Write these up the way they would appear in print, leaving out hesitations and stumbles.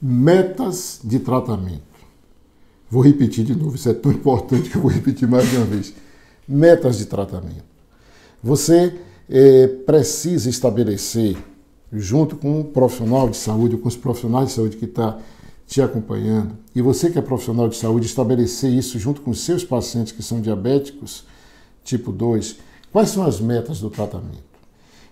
Metas de tratamento. Vou repetir de novo, isso é tão importante que eu vou repetir mais uma vez. Metas de tratamento. Você precisa estabelecer, junto com o profissional de saúde, com os profissionais de saúde que está te acompanhando, e você que é profissional de saúde, estabelecer isso junto com os seus pacientes que são diabéticos tipo 2, quais são as metas do tratamento.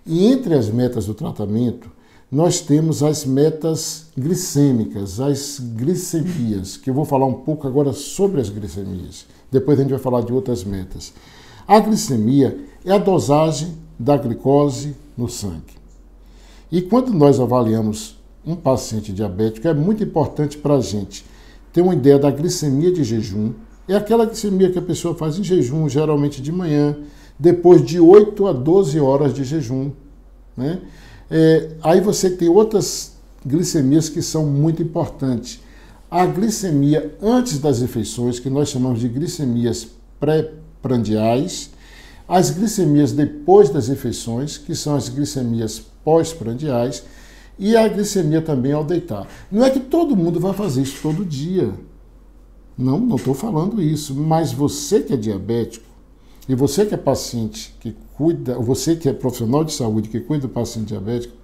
E entre as metas do tratamento, nós temos as metas glicêmicas, as glicemias, que eu vou falar um pouco agora sobre as glicemias. Depois a gente vai falar de outras metas. A glicemia é a dosagem da glicose no sangue. E quando nós avaliamos um paciente diabético, é muito importante para a gente ter uma ideia da glicemia de jejum. É aquela glicemia que a pessoa faz em jejum, geralmente de manhã, depois de 8 a 12 horas de jejum, né? Aí você tem outras glicemias que são muito importantes. A glicemia antes das refeições, que nós chamamos de glicemias pré-prandiais, as glicemias depois das refeições, que são as glicemias pós-prandiais, e a glicemia também ao deitar. Não é que todo mundo vai fazer isso todo dia. Não estou falando isso, mas você que é diabético, e você que é paciente que cuida, você que é profissional de saúde que cuida do paciente diabético,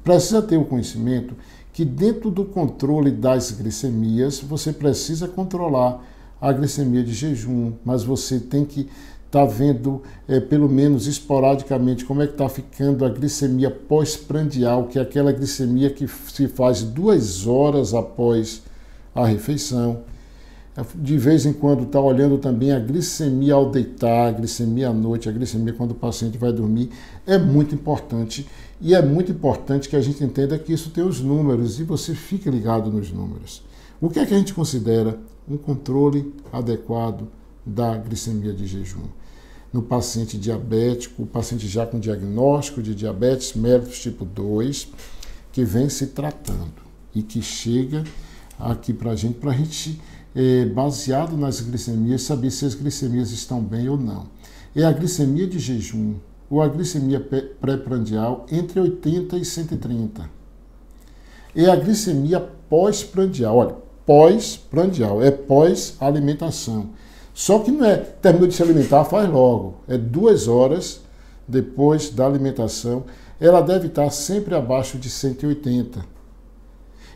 precisa ter o conhecimento que dentro do controle das glicemias, você precisa controlar a glicemia de jejum, mas você tem que estar vendo, pelo menos esporadicamente, como é que está ficando a glicemia pós-prandial, que é aquela glicemia que se faz 2 horas após a refeição. De vez em quando está olhando também a glicemia ao deitar, a glicemia à noite, a glicemia quando o paciente vai dormir. É muito importante e é muito importante que a gente entenda que isso tem os números e você fique ligado nos números. O que é que a gente considera um controle adequado da glicemia de jejum? No paciente diabético, o paciente já com diagnóstico de diabetes mellitus tipo 2, que vem se tratando e que chega aqui para a gente baseado nas glicemias, saber se as glicemias estão bem ou não. É a glicemia de jejum ou a glicemia pré-prandial entre 80 e 130. É a glicemia pós-prandial. Olha, pós-prandial, é pós-alimentação. Só que não é terminou de se alimentar, faz logo. É 2 horas depois da alimentação. Ela deve estar sempre abaixo de 180.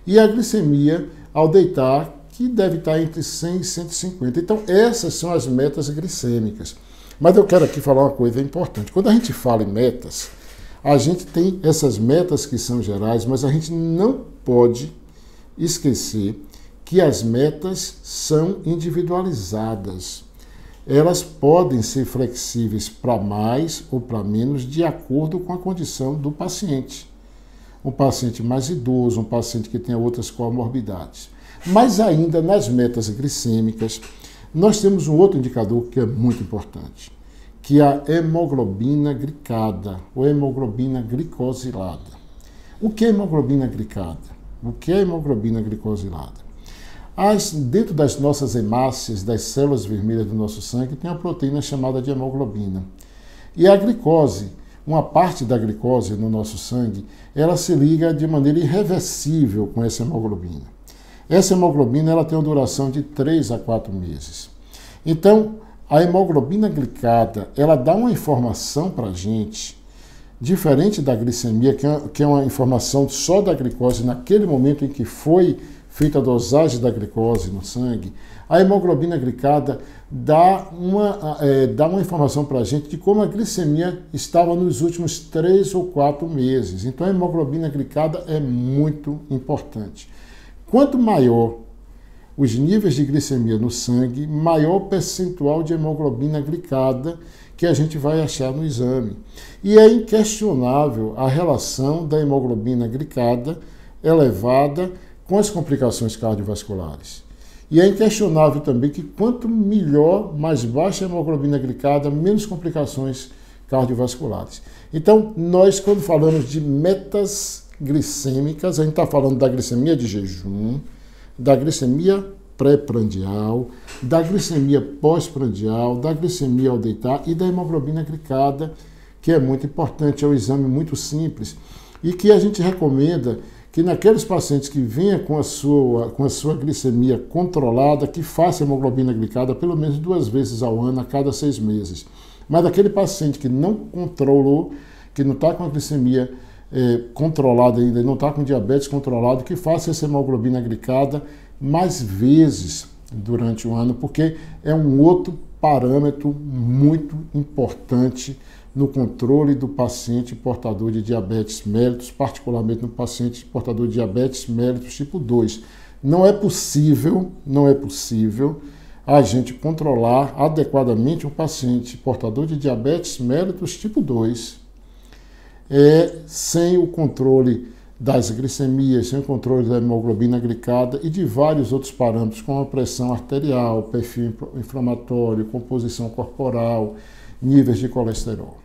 E a glicemia ao deitar, que deve estar entre 100 e 150. Então, essas são as metas glicêmicas. Mas eu quero aqui falar uma coisa importante. Quando a gente fala em metas, a gente tem essas metas que são gerais, mas a gente não pode esquecer que as metas são individualizadas. Elas podem ser flexíveis para mais ou para menos, de acordo com a condição do paciente. Um paciente mais idoso, um paciente que tenha outras comorbidades. Mas ainda nas metas glicêmicas, nós temos um outro indicador que é muito importante, que é a hemoglobina glicada, ou hemoglobina glicosilada. O que é hemoglobina glicada? O que é hemoglobina glicosilada? Dentro das nossas hemácias, das células vermelhas do nosso sangue, tem a proteína chamada de hemoglobina. E a glicose, uma parte da glicose no nosso sangue, ela se liga de maneira irreversível com essa hemoglobina. Essa hemoglobina ela tem uma duração de 3 a 4 meses. Então, a hemoglobina glicada, ela dá uma informação para a gente, diferente da glicemia, que é uma informação só da glicose naquele momento em que foi feita a dosagem da glicose no sangue. A hemoglobina glicada dá uma informação para a gente de como a glicemia estava nos últimos 3 ou 4 meses. Então, a hemoglobina glicada é muito importante. Quanto maior os níveis de glicemia no sangue, maior o percentual de hemoglobina glicada que a gente vai achar no exame. E é inquestionável a relação da hemoglobina glicada elevada com as complicações cardiovasculares. E é inquestionável também que quanto melhor, mais baixa a hemoglobina glicada, menos complicações cardiovasculares. Então, nós quando falamos de metas glicêmicas, a gente está falando da glicemia de jejum, da glicemia pré-prandial, da glicemia pós-prandial, da glicemia ao deitar e da hemoglobina glicada, que é muito importante, é um exame muito simples e que a gente recomenda que naqueles pacientes que venham com a sua glicemia controlada, que faça hemoglobina glicada pelo menos 2 vezes ao ano, a cada 6 meses. Mas aquele paciente que não controlou, que não está com a glicemia controlada ainda, não está com diabetes controlado, que faça essa hemoglobina glicada mais vezes durante o ano, porque é um outro parâmetro muito importante no controle do paciente portador de diabetes mellitus, particularmente no paciente portador de diabetes mellitus tipo 2. Não é possível a gente controlar adequadamente um paciente portador de diabetes mellitus tipo 2 sem o controle das glicemias, sem o controle da hemoglobina glicada e de vários outros parâmetros, como a pressão arterial, perfil inflamatório, composição corporal, níveis de colesterol.